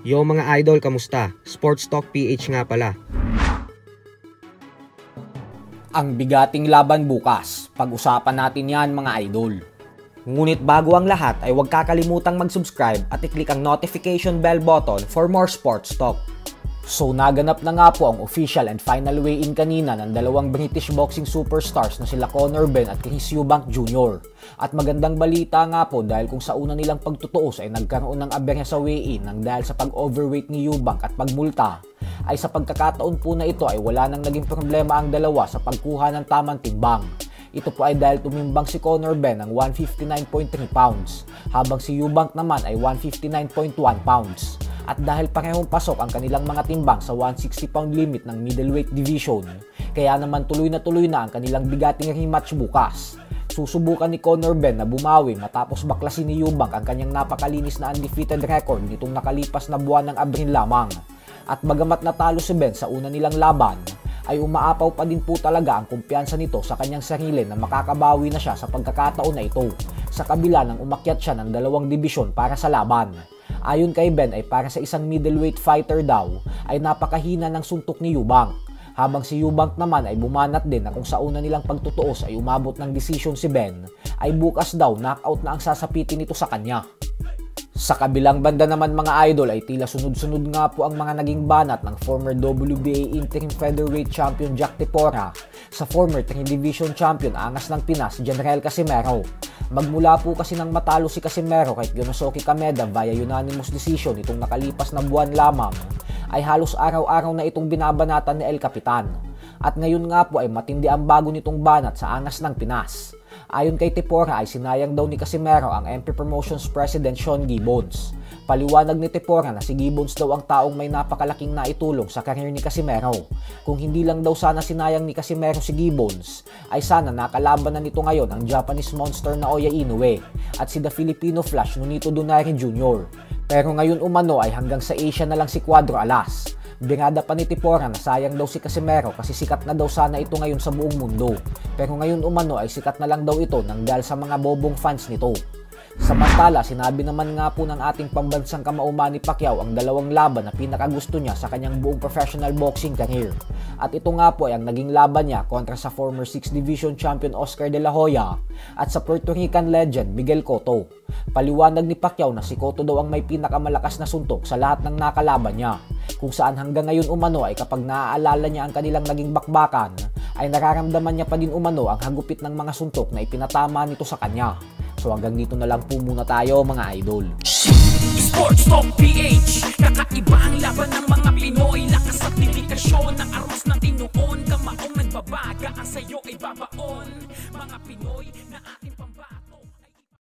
Yo mga idol, kamusta? Sports Talk PH nga pala. Ang bigating laban bukas. Pag-usapan natin yan mga idol. Ngunit bago ang lahat ay huwag kakalimutang mag-subscribe at i-click ang notification bell button for more sports talk. So naganap na nga po ang official and final weigh-in kanina ng dalawang British boxing superstars na sila Conor Benn at Chris Eubank Jr. At magandang balita nga po dahil kung sa una nilang pagtutuos ay nagkaroon ng aberya sa weigh-in nang dahil sa pag-overweight ni Eubank at pagmulta, ay sa pagkakataon po na ito ay wala nang naging problema ang dalawa sa pagkuha ng tamang timbang. Ito po ay dahil tumimbang si Conor Benn ng 159.3 pounds, habang si Eubank naman ay 159.1 pounds. At dahil parehong pasok ang kanilang mga timbang sa 160 pound limit ng middleweight division, kaya naman tuloy na ang kanilang bigating rematch bukas. Susubukan ni Conor Benn na bumawi matapos baklasin ni Eubank ang kanyang napakalinis na undefeated record nitong nakalipas na buwan ng Abril lamang. At bagamat natalo si Benn sa una nilang laban, ay umaapaw pa din po talaga ang kumpiyansa nito sa kanyang sarili na makakabawi na siya sa pagkakataon na ito, sa kabila ng umakyat siya ng dalawang dibisyon para sa laban. Ayon kay Benn ay para sa isang middleweight fighter daw ay napakahina ng suntok ni Eubank, habang si Eubank naman ay bumanat din na kung sa una nilang pagtutuos ay umabot ng desisyon si Benn, ay bukas daw knockout na ang sasapitin nito sa kanya. Sa kabilang banda naman mga idol ay tila sunod-sunod nga po ang mga naging banat ng former WBA Interim Featherweight Champion Jack Tepora sa former 3 Division Champion Angas ng Pinas General Casimero. Magmula po kasi nang matalo si Casimero kay Yonosuke Kameda via unanimous decision itong nakalipas na buwan lamang, ay halos araw-araw na itong binabanatan ni El Capitan. At ngayon nga po ay matindi ang bago nitong banat sa Angas ng Pinas. Ayon kay Tepora ay sinayang daw ni Casimero ang MP Promotions President Sean Gibbons. Paliwanag ni Tepora na si Gibbons daw ang taong may napakalaking naitulong sa karir ni Casimero. Kung hindi lang daw sana sinayang ni Casimero si Gibbons, ay sana nakalaban na nito ngayon ang Japanese monster na Oya Inoue at si The Filipino Flash Nonito Donaire Jr. Pero ngayon umano ay hanggang sa Asia na lang si Cuadro Alas. Birada pa ni Tepora na sayang daw si Casimero kasi sikat na daw sana ito ngayon sa buong mundo. Pero ngayon umano ay sikat na lang daw ito nang dahil sa mga bobong fans nito. Samantala, sinabi naman nga po ng ating pambansang kamao Manny Pacquiao ang dalawang laban na pinakagusto niya sa kanyang buong professional boxing career. At ito nga po ay ang naging laban niya kontra sa former 6 Division Champion Oscar De La Hoya at sa Puerto Rican legend Miguel Cotto. Paliwanag ni Pacquiao na si Cotto daw ang may pinakamalakas na suntok sa lahat ng nakalaban niya, kung saan hanggang ngayon umano ay kapag naaalala niya ang kanilang naging bakbakan, ay nararamdaman niya pa din umano ang hagupit ng mga suntok na ipinatama nito sa kanya. So hanggang dito na lang po muna tayo mga idol. Sports Talk PH, kakaiba ang laban ng mga Pinoy. Lakas at dedikasyon ng aros na tinuon. Kamaong nagbabaga, ang sayo ay babaon. Mga Pinoy